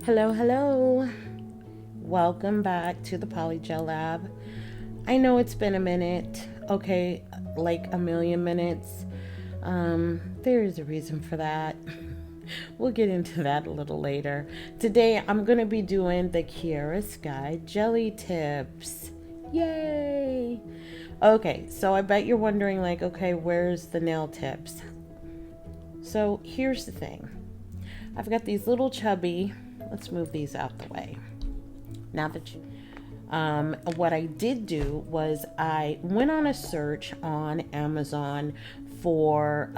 Hello, hello. Welcome back to the Polygel Lab. I know it's been a minute, okay, like a million minutes. There is a reason for that. We'll get into that a little later. Today, I'm going to be doing the Kiara Sky Jelly Tips. Yay! Okay, so I bet you're wondering, like, okay, where's the nail tips? So here's the thing. I've got these little chubby, let's move these out the way. Now that you, what I did do was I went on a search on Amazon for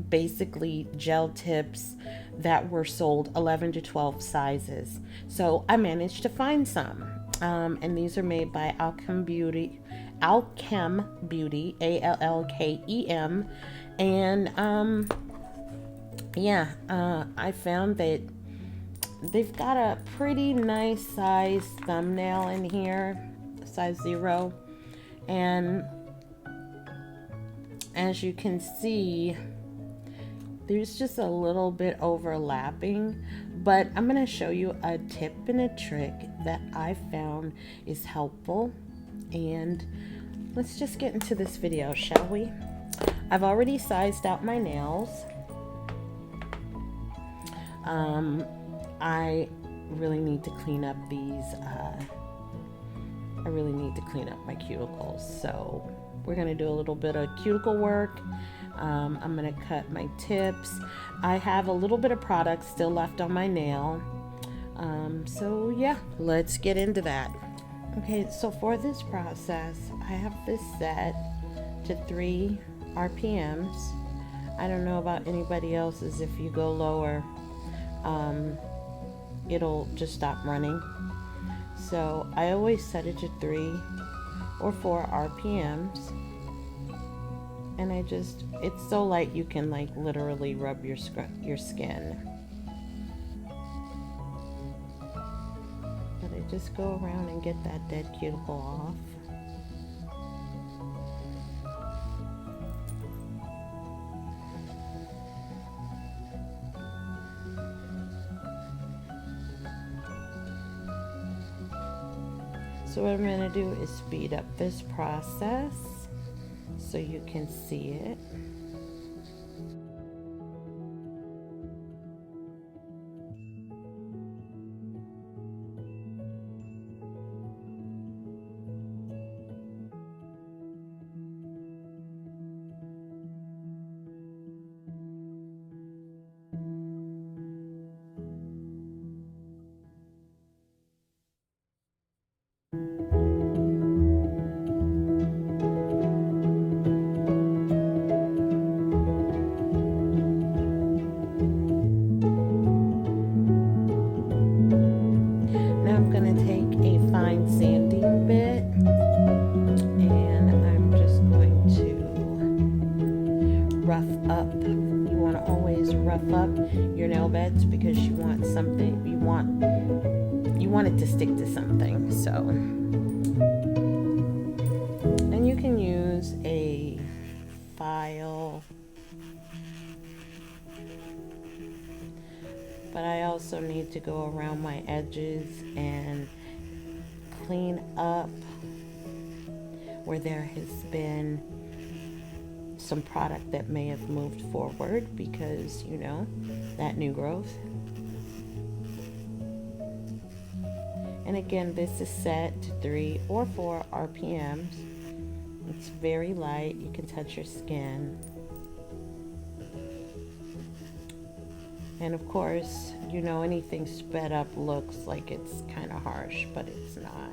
basically gel tips that were sold 11 to 12 sizes. So I managed to find some. And these are made by AllKem Beauty, ALLKEM. And I found that they've got a pretty nice size thumbnail in here, size 0. And as you can see, there's just a little bit overlapping, but I'm going to show you a tip and a trick that I found is helpful. And let's just get into this video, shall we? I've already sized out my nails. I really need to clean up these, I really need to clean up my cuticles. So we're going to do a little bit of cuticle work. I'm going to cut my tips. I have a little bit of product still left on my nail. So yeah, let's get into that. Okay, so for this process, I have this set to 3 RPMs. I don't know about anybody else's. If you go lower, it'll just stop running. So I always set it to 3 or 4 RPMs. And it's so light you can like literally rub your skin. But I just go around and get that dead cuticle off. So what I'm going to do is speed up this process so you can see it. Up your nail beds because you want something, you want it to stick to something. So, and you can use a file, but I also need to go around my edges and clean up where there has been some product that may have moved forward because, you know, that new growth. And again, this is set to 3 or 4 RPMs. It's very light. You can touch your skin. And of course, you know, anything sped up looks like it's kind of harsh, but it's not.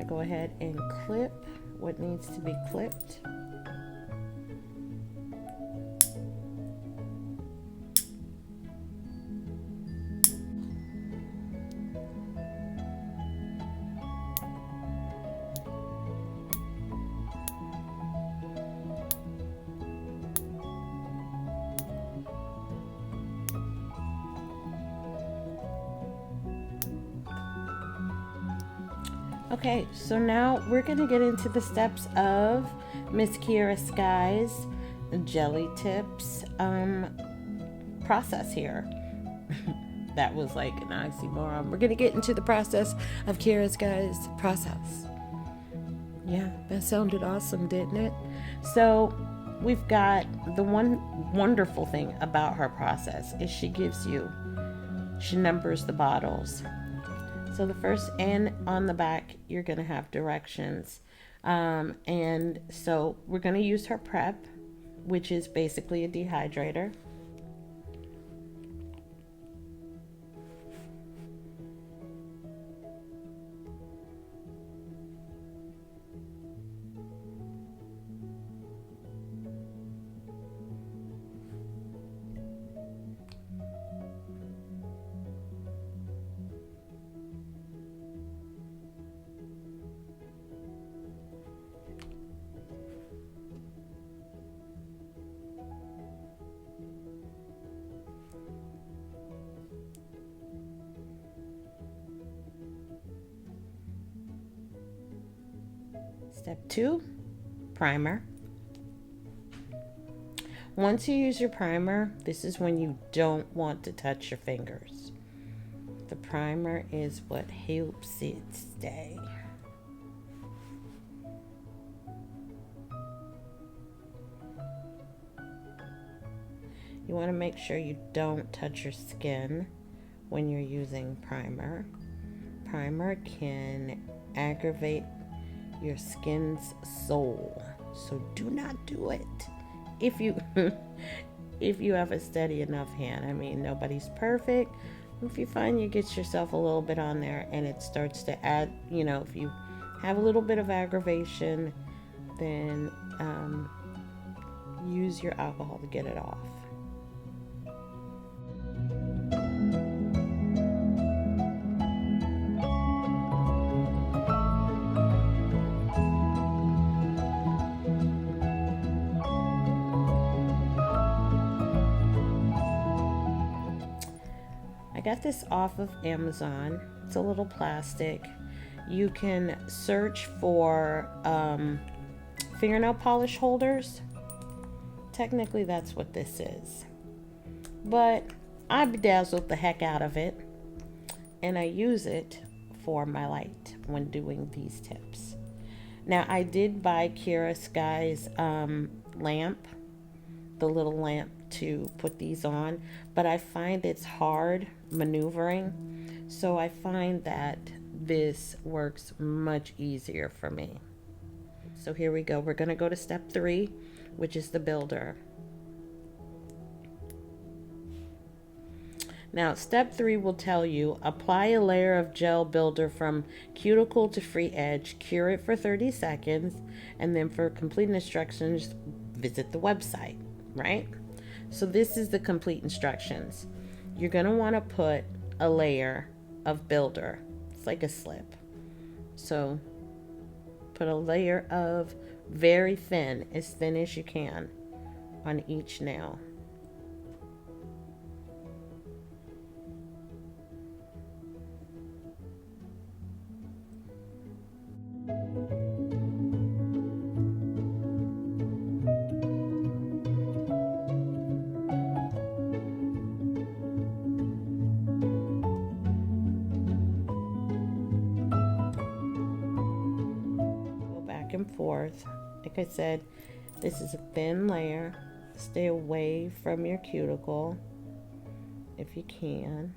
Go ahead and clip what needs to be clipped. Okay, so now we're gonna get into the steps of Miss Kiara Skys jelly tips process here. That was like an oxymoron. We're gonna get into the process of Kiara Skys process. Yeah, that sounded awesome, didn't it? So we've got the one wonderful thing about her process is she numbers the bottles. So the first, and on the back, you're going to have directions. And so we're going to use her prep, which is basically a dehydrator. Step 2, primer. Once you use your primer, this is when you don't want to touch your fingers. The primer is what helps it stay. You want to make sure you don't touch your skin when you're using primer. Primer can aggravate your skin's soul, so do not do it if you if you have a steady enough hand. I mean, nobody's perfect. If you find you get yourself a little bit on there and it starts to add, if you have a little bit of aggravation, then use your alcohol to get it off. I got this off of Amazon. It's a little plastic. You can search for fingernail polish holders. Technically, that's what this is. But I bedazzled the heck out of it, and I use it for my light when doing these tips. Now, I did buy Kiara Sky's lamp, the little lamp to put these on, but I find it's hard maneuvering, so I find that this works much easier for me. So here we go. We're going to go to step 3, which is the builder. Now, step 3 will tell you, apply a layer of gel builder from cuticle to free edge, cure it for 30 seconds, and then for complete instructions, visit the website, right? So this is the complete instructions. You're going to want to put a layer of builder. It's like a slip. So put a layer of very thin as you can on each nail. And forth. Like I said, this is a thin layer. Stay away from your cuticle if you can.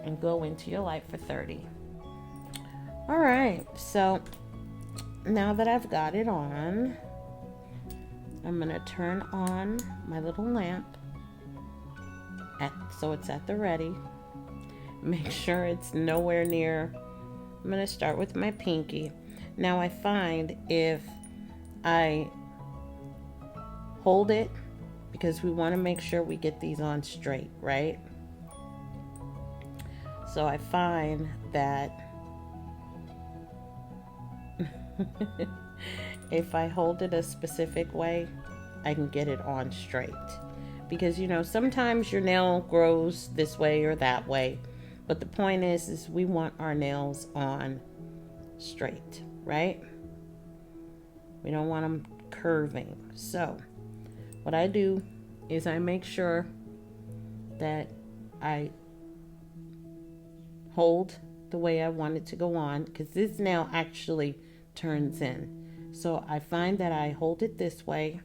And go into your light for 30. All right, so now that I've got it on, I'm gonna turn on my little lamp. So it's at the ready. Make sure it's nowhere near. I'm going to start with my pinky. Now I find if I hold it, because we want to make sure we get these on straight, right? So I find that if I hold it a specific way, I can get it on straight. Because, you know, sometimes your nail grows this way or that way. But the point is we want our nails on straight, right? We don't want them curving. So what I do is I make sure that I hold the way I want it to go on, because this nail actually turns in. So I find that I hold it this way.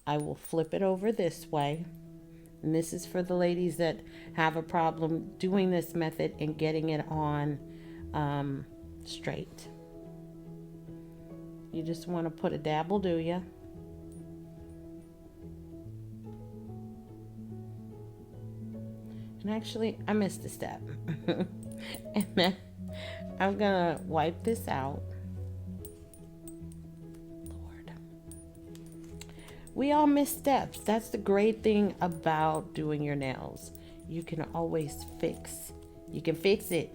I will flip it over this way. And this is for the ladies that have a problem doing this method and getting it on straight. You just want to put a dab, will do ya. And actually, I missed a step. And then I'm gonna wipe this out. Lord. We all miss steps. That's the great thing about doing your nails. You can always fix. You can fix it.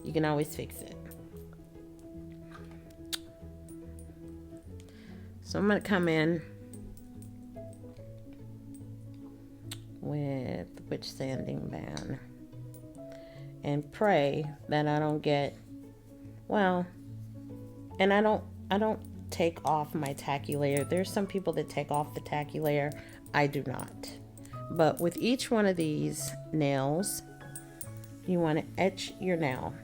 You can always fix it. So I'm gonna come in with witch sanding band and pray that I don't get, well, and I don't take off my tacky layer. There's some people that take off the tacky layer. I do not. But with each one of these nails, you want to etch your nail.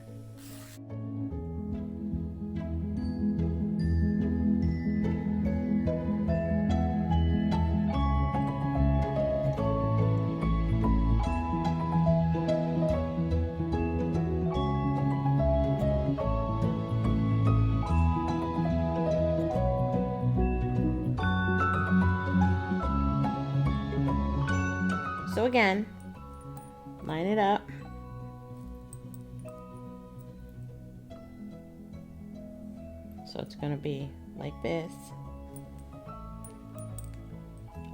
So again, line it up. So it's going to be like this.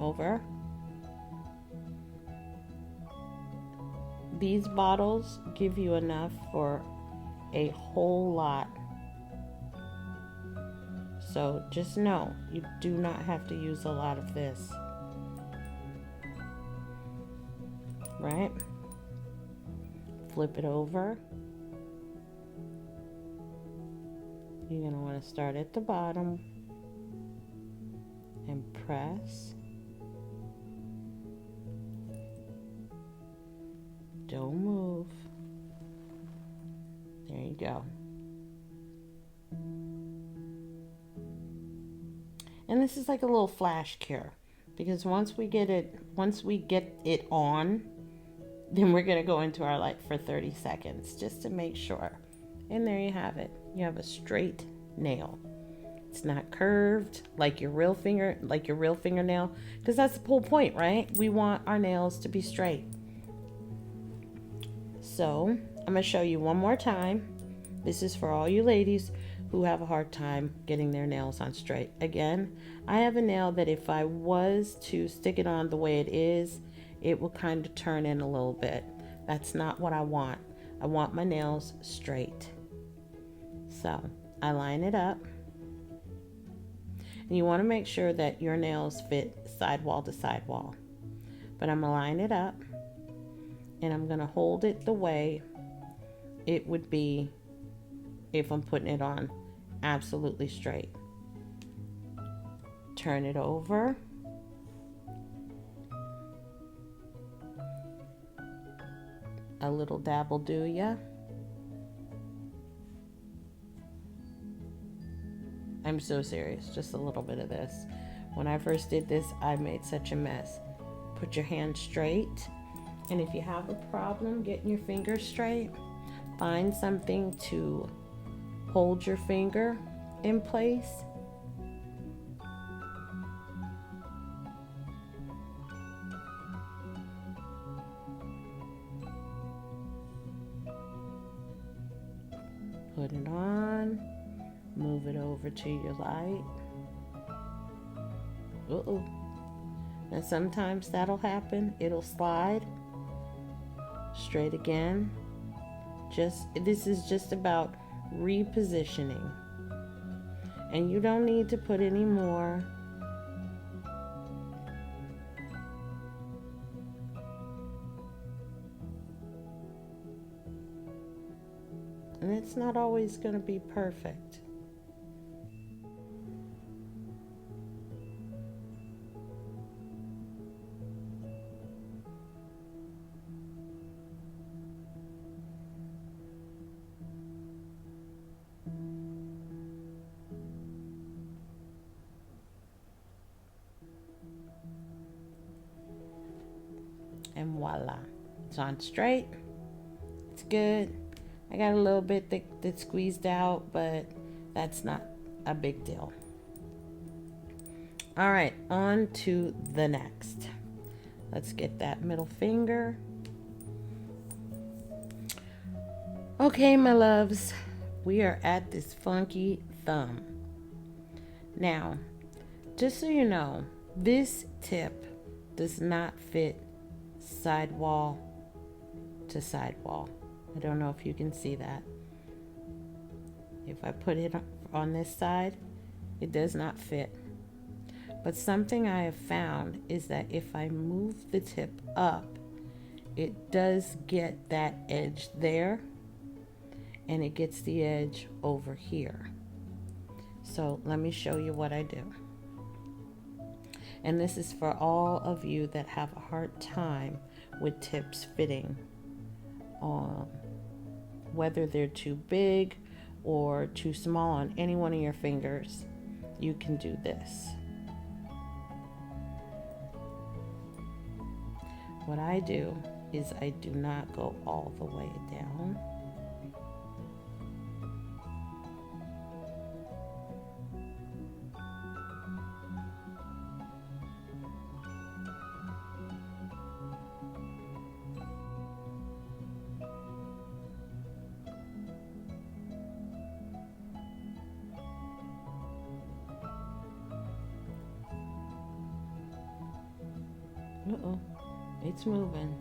Over. These bottles give you enough for a whole lot. So just know, you do not have to use a lot of this. Right? Flip it over. You're going to want to start at the bottom and press. Don't move. There you go. And this is like a little flash cure, because once we get it on, then we're going to go into our light for 30 seconds just to make sure. And there you have it. You have a straight nail. It's not curved like your real fingernail, because that's the whole point, right? We want our nails to be straight. So I'm going to show you one more time. This is for all you ladies who have a hard time getting their nails on straight. Again, I have a nail that if I was to stick it on the way it is, it will kind of turn in a little bit. That's not what I want. I want my nails straight. So I line it up. And you want to make sure that your nails fit sidewall to sidewall. But I'm going to line it up. And I'm going to hold it the way it would be if I'm putting it on absolutely straight. Turn it over. A little dab will do ya. I'm so serious, just a little bit of this. When I first did this, I made such a mess. Put your hand straight, and if you have a problem getting your fingers straight, find something to hold your finger in place. Put it on, move it over to your light. Uh-oh. And sometimes that'll happen. It'll slide. Straight again. This is just about repositioning. And you don't need to put any more and it's not always going to be perfect. And voila, it's on straight. It's good. I got a little bit that squeezed out, but that's not a big deal. All right, on to the next. Let's get that middle finger. Okay, my loves, we are at this funky thumb. Now, just so you know, this tip does not fit sidewall to sidewall. I don't know if you can see that. If I put it on this side, it does not fit. But something I have found is that if I move the tip up, it does get that edge there, and it gets the edge over here. So let me show you what I do. And this is for all of you that have a hard time with tips fitting, whether they're too big or too small on any one of your fingers. You can do this. What I do is I do not go all the way down. Uh-oh, it's moving.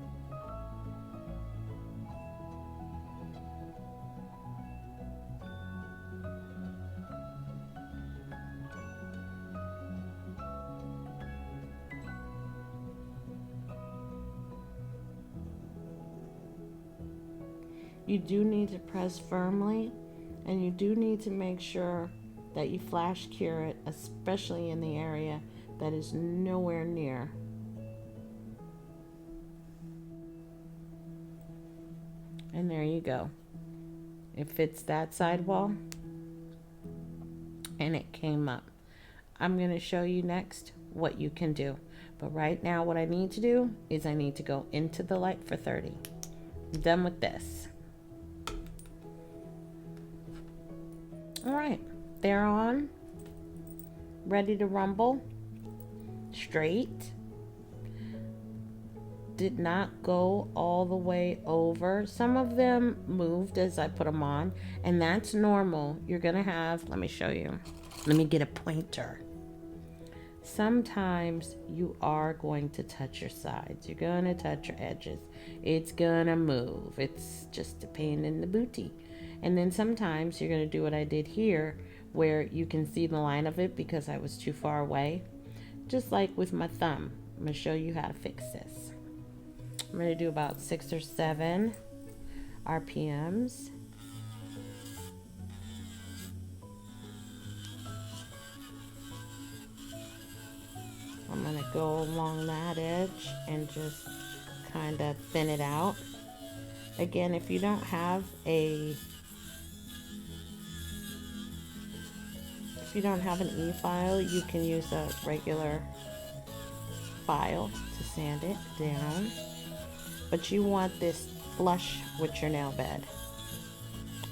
You do need to press firmly, and you do need to make sure that you flash cure it, especially in the area that is nowhere near. And there you go. It fits that sidewall, and it came up. I'm going to show you next what you can do. But right now what I need to do is I need to go into the light for 30. I'm done with this. All right, they're on, ready to rumble, straight. Did not go all the way over. Some of them moved as I put them on, and that's normal. You're gonna have, let me show you. Let me get a pointer. Sometimes you are going to touch your sides. You're gonna touch your edges. It's gonna move. It's just a pain in the booty. And then sometimes you're gonna do what I did here, where you can see the line of it because I was too far away. Just like with my thumb. I'm gonna show you how to fix this. I'm going to do about 6 or 7 RPMs. I'm going to go along that edge and just kind of thin it out. Again, if you don't have an E-file, you can use a regular file to sand it down. But you want this flush with your nail bed.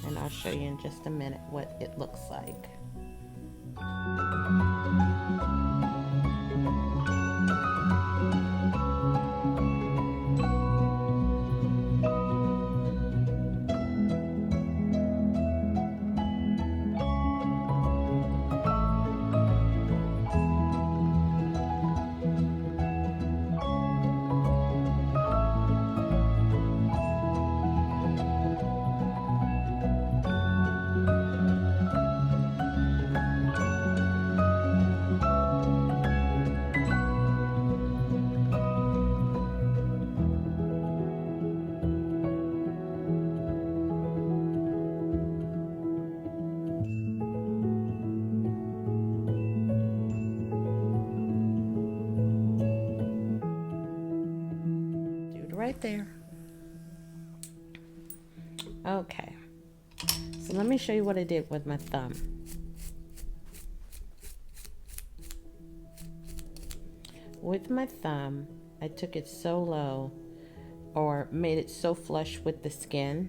And I'll show you in just a minute what it looks like. there. Okay. So let me show you what I did with my thumb. With my thumb, I took it so low, or made it so flush with the skin.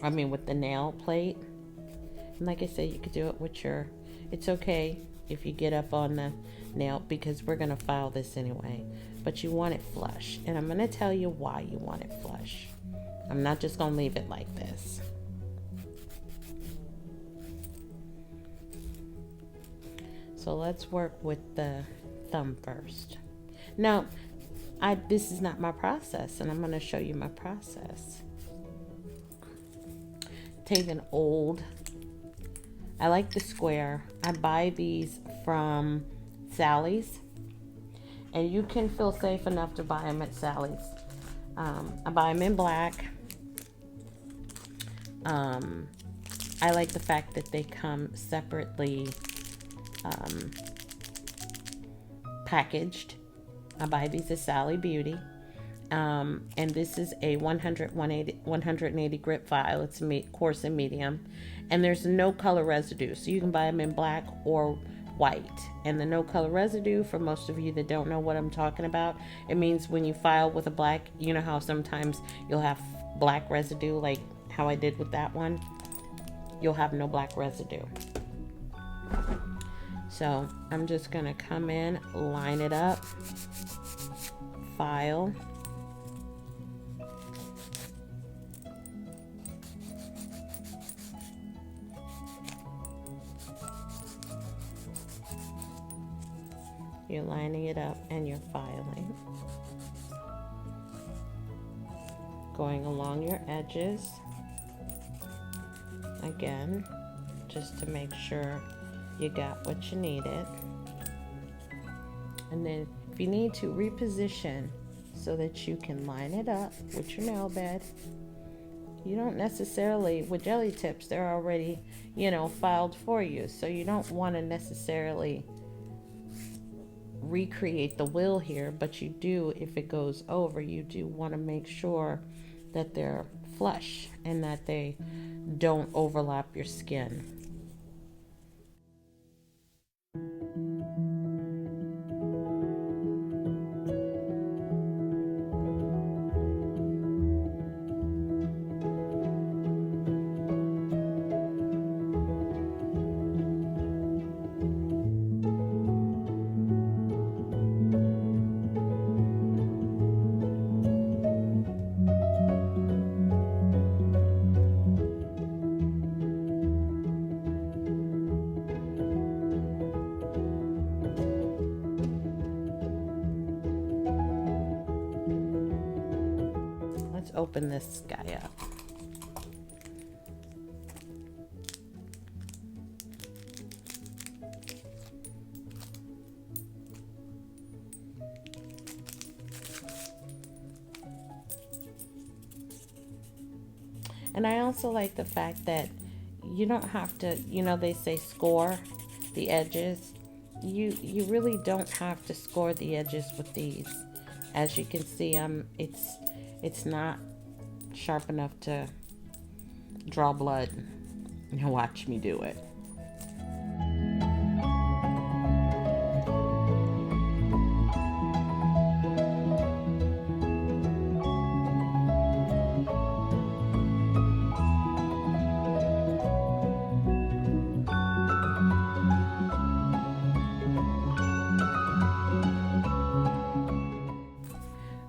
I mean with the nail plate. And like I said, you could do it with your, it's okay if you get up on the nail, because we're going to file this anyway. But you want it flush. And I'm going to tell you why you want it flush. I'm not just going to leave it like this. So let's work with the thumb first. Now, this is not my process, and I'm going to show you my process. Take an old, I like the square. I buy these from Sally's, and you can feel safe enough to buy them at Sally's. I buy them in black. I like the fact that they come separately packaged. I buy these at Sally Beauty. And this is a 180 grip file. It's coarse and medium. And there's no color residue. So you can buy them in black or white. And the no color residue, for most of you that don't know what I'm talking about, it means when you file with a black, you know how sometimes you'll have black residue, like how I did with that one? You'll have no black residue. So I'm just going to come in, line it up, file. You're lining it up and you're filing. Going along your edges. Again, just to make sure you got what you needed. And then if you need to, reposition so that you can line it up with your nail bed. You don't necessarily, with jelly tips, they're already, filed for you. So you don't want to necessarily recreate the wheel here, but you do, if it goes over, you do want to make sure that they're flush and that they don't overlap your skin. Open this guy up. And I also like the fact that you don't have to, they say score the edges. You really don't have to score the edges with these. As you can see, it's not sharp enough to draw blood. Watch me do it.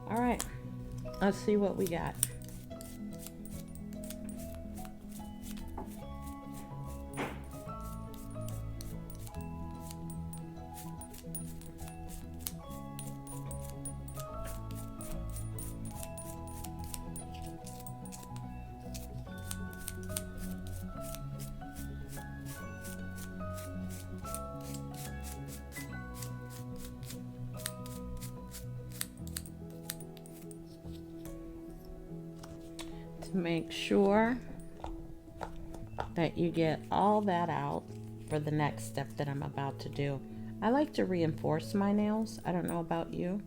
All right, let's see what we got. Make sure that you get all that out for the next step that I'm about to do. I like to reinforce my nails. I don't know about you.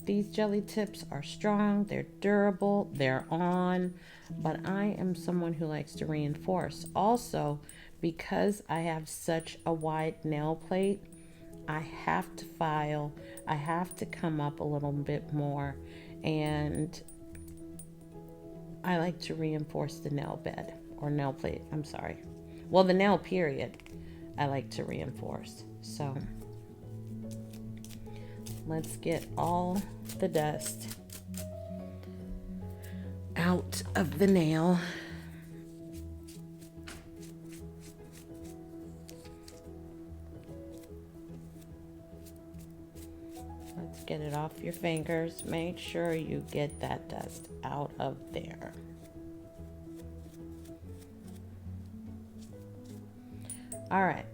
These jelly tips are strong, they're durable, they're on, but I am someone who likes to reinforce. Also, because I have such a wide nail plate, I have to file, I have to come up a little bit more, and I like to reinforce the nail bed or nail plate. I'm sorry. Well, the nail period, I like to reinforce. So let's get all the dust out of the nail. Let's get it off your fingers. Make sure you get that dust out of there. All right.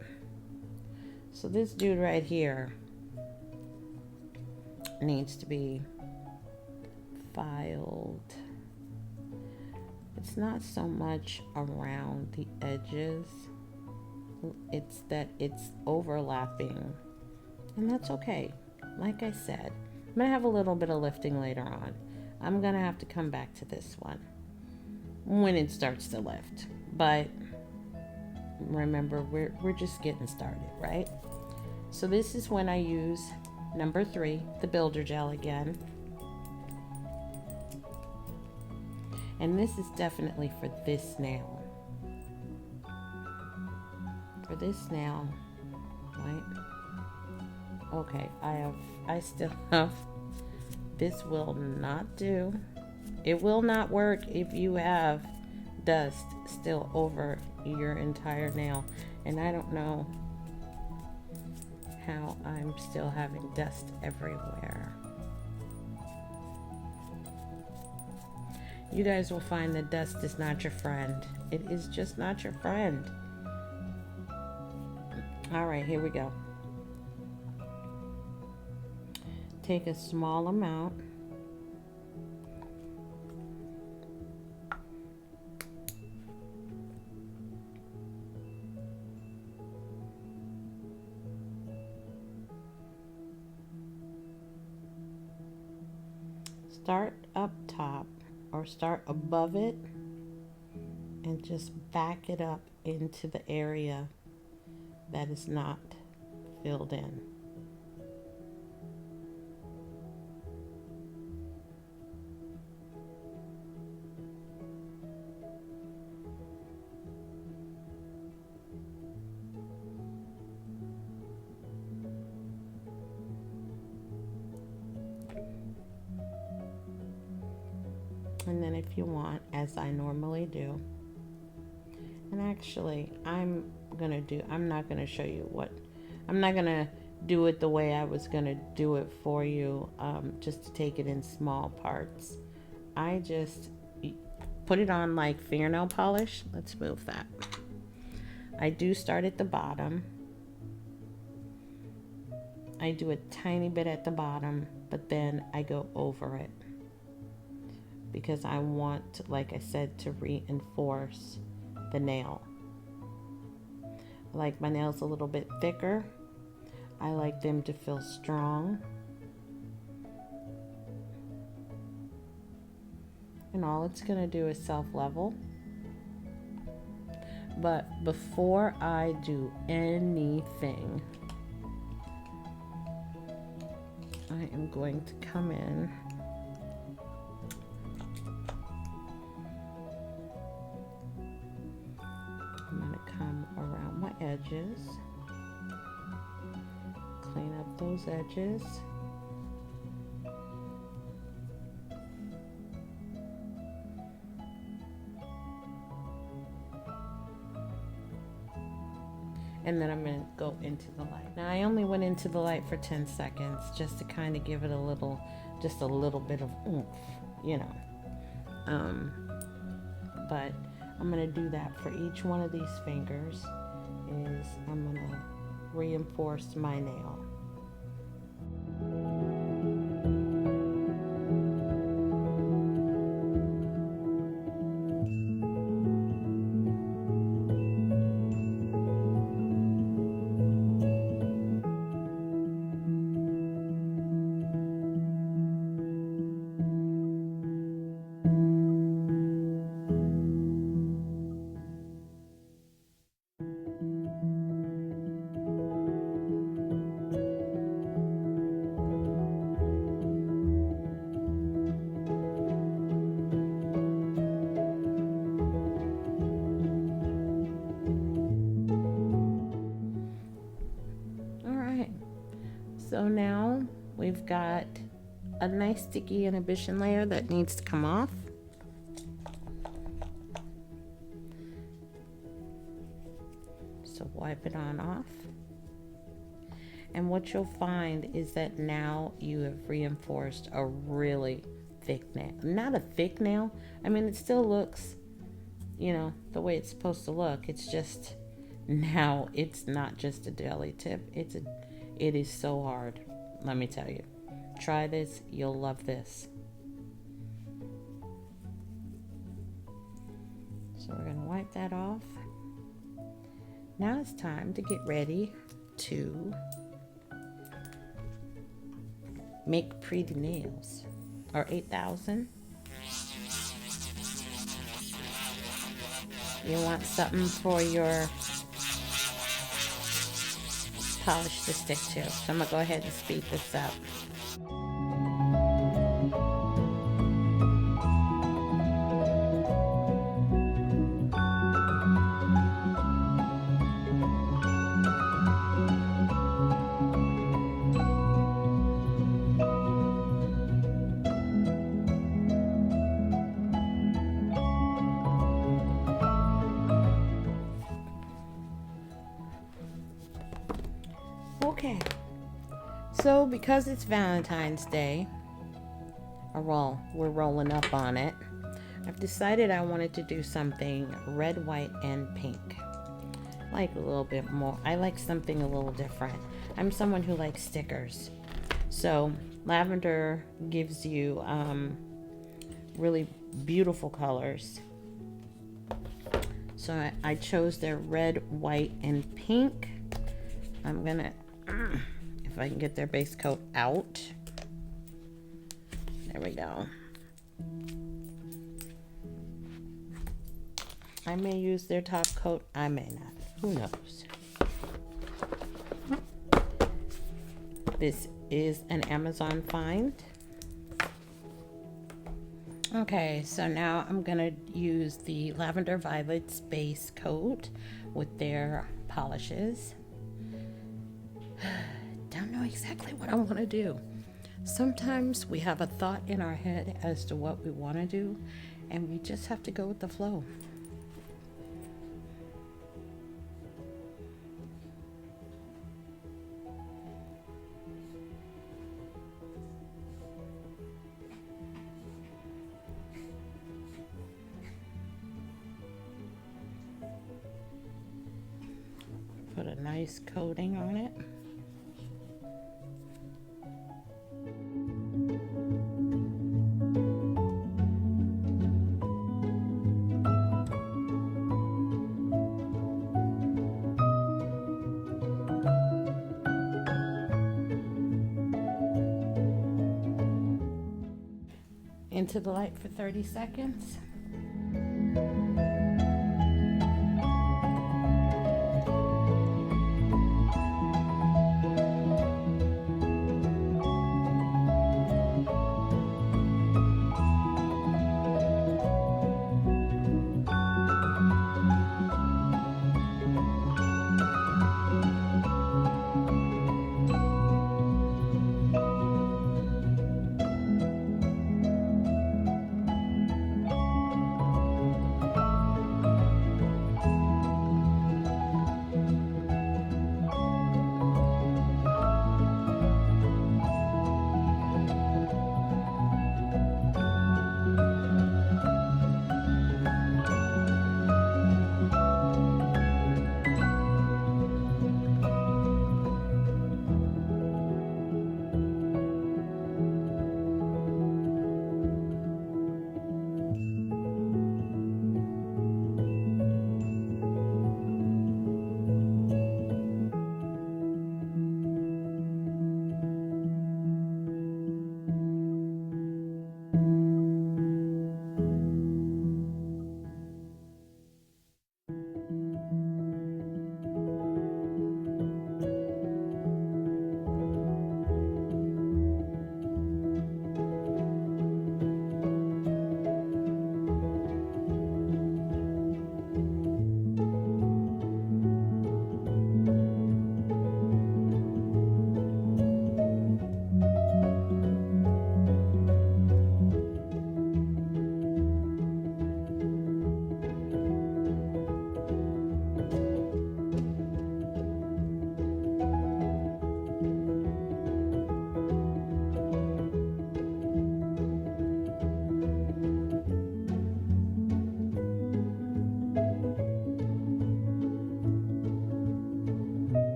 So this dude right here needs to be filed. It's not so much around the edges. It's that it's overlapping. And that's okay. Like I said, I'm going to have a little bit of lifting later on. I'm going to have to come back to this one when it starts to lift. But remember, we're just getting started, right? So this is when I use number 3, the builder gel again. And this is definitely for this nail. For this nail, right? Okay, I still have, this will not do. It will not work if you have dust still over your entire nail. And I don't know how I'm still having dust everywhere. You guys will find that dust is not your friend. It is just not your friend. All right, here we go. Take a small amount. Start up top or start above it and just back it up into the area that is not filled in. And then if you want, as I normally do, and actually I'm not gonna show you what, I'm not gonna do it the way I was gonna do it for you, just to take it in small parts. I just put it on like fingernail polish. Let's move that. I do start at the bottom. I do a tiny bit at the bottom, but then I go over it, because I want, like I said, to reinforce the nail. I like my nails a little bit thicker. I like them to feel strong. And all it's going to do is self-level. But before I do anything, I am going to come in . I'm going to come around my edges, clean up those edges. And then I'm going to go into the light. Now I only went into the light for 10 seconds just to kind of give it just a little bit of oomph, you know. But I'm going to do that for each one of these fingers. Is I'm going to reinforce my nail. So now we've got a nice sticky inhibition layer that needs to come off. So wipe it on off. And what you'll find is that now you have reinforced a really thick nail. Not a thick nail. I mean, it still looks, you know, the way it's supposed to look. It's just now it's not just a jelly tip. It is so hard. Let me tell you. Try this. You'll love this. So we're going to wipe that off. Now it's time to get ready to make pretty nails. Or 8,000. You want something for your polish to stick to. So I'm going to go ahead and speed this up. Okay, so because it's Valentine's Day, or well, we're rolling up on it, I've decided I wanted to do something red, white, and pink. Like a little bit more. I like something a little different. I'm someone who likes stickers. So lavender gives you really beautiful colors. So I chose their red, white, and pink. I'm gonna, if I can get their base coat out. There we go. I may use their top coat, I may not. Who knows? This is an Amazon find. Okay, so now I'm gonna use the Lavender Violets base coat with their polishes. Don't know exactly what I want to do. Sometimes we have a thought in our head as to what we want to do, and we just have to go with the flow. Put a nice coating on it. Into the light for 30 seconds.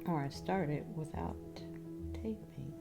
or I started without taping.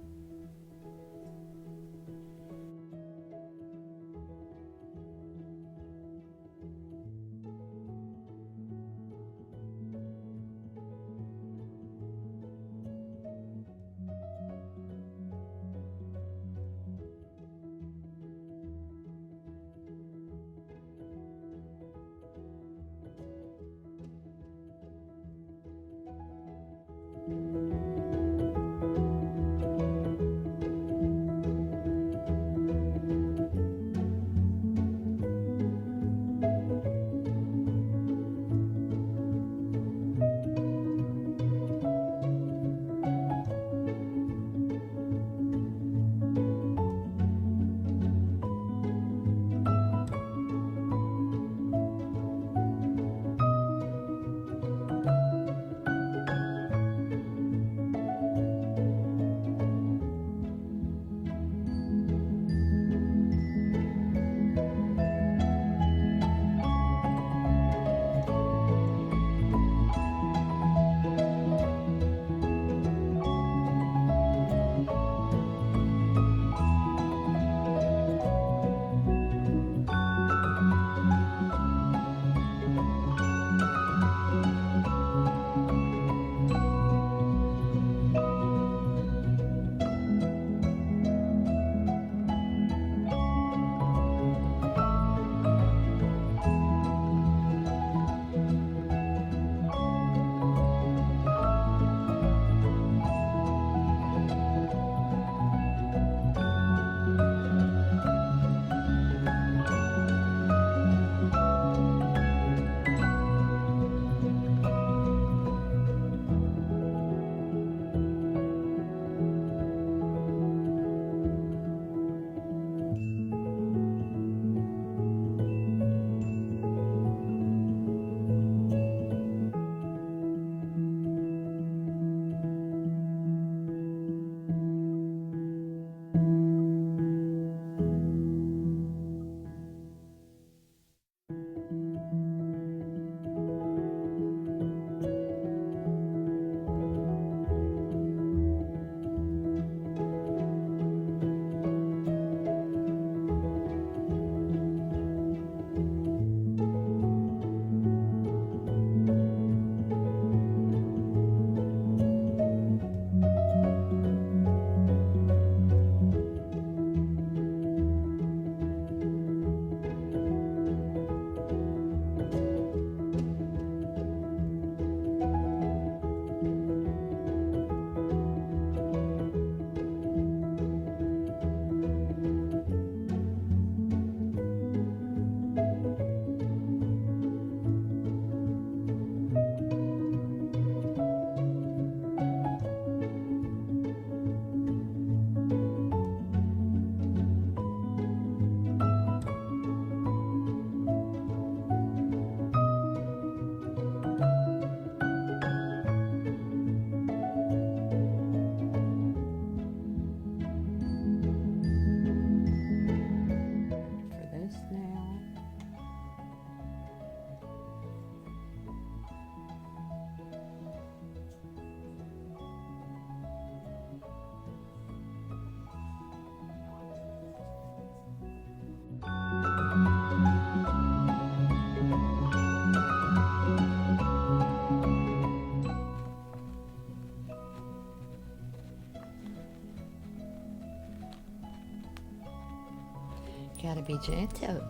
Gotta be gentle.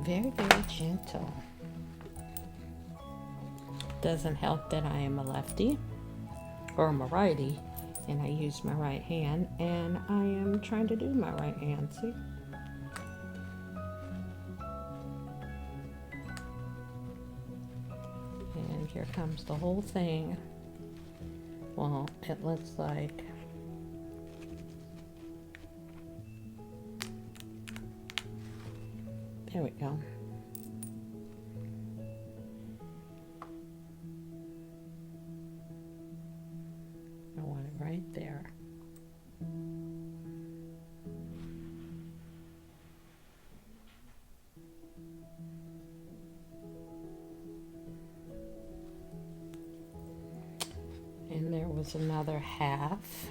Very, very gentle. Doesn't help that I am a lefty, or I'm a righty, and I use my right hand, and I am trying to do my right hand, see? And here comes the whole thing. Well, it looks like there we go. I want it right there. was another half.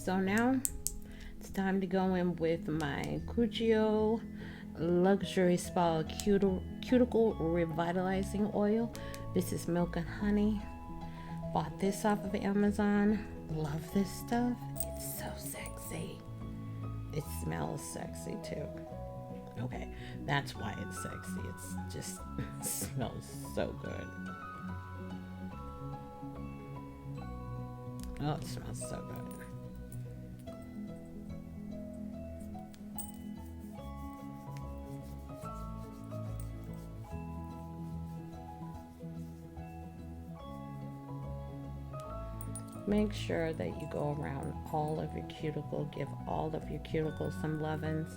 So now it's time to go in with my Cuticle Luxury Spa Cuticle Revitalizing Oil. This is milk and honey. Bought this off of Amazon. Love this stuff. It's so sexy. It smells sexy too. Okay, that's why it's sexy. It's just it smells so good. Oh, it smells so good. Make sure that you go around all of your cuticle, give all of your cuticles some lovin's.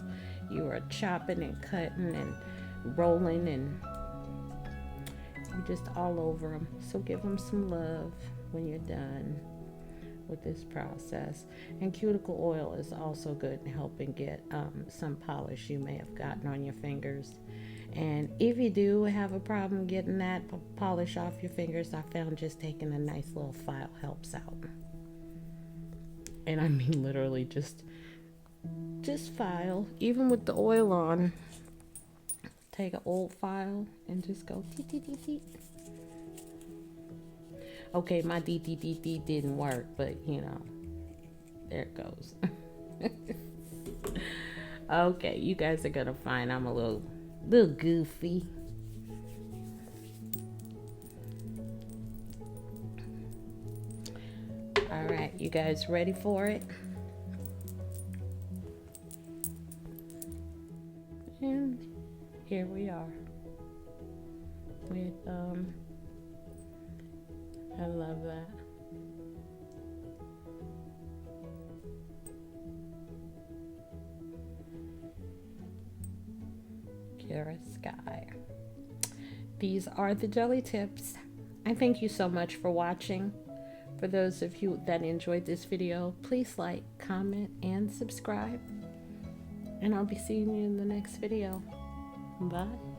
You are chopping and cutting and rolling and you're just all over them. So give them some love when you're done with this process. And cuticle oil is also good in helping get some polish you may have gotten on your fingers. And if you do have a problem getting that polish off your fingers, I found just taking a nice little file helps out. And I mean literally just file, even with the oil on. Take an old file and just go tee tee tee tee. Okay, my DDDD didn't work, but you know, there it goes. Okay, you guys are gonna find I'm a little goofy. All right, you guys ready for it? And here we are with I love that. Kiara Sky. These are the jelly tips. I thank you so much for watching. For those of you that enjoyed this video, please like, comment, and subscribe. And I'll be seeing you in the next video. Bye.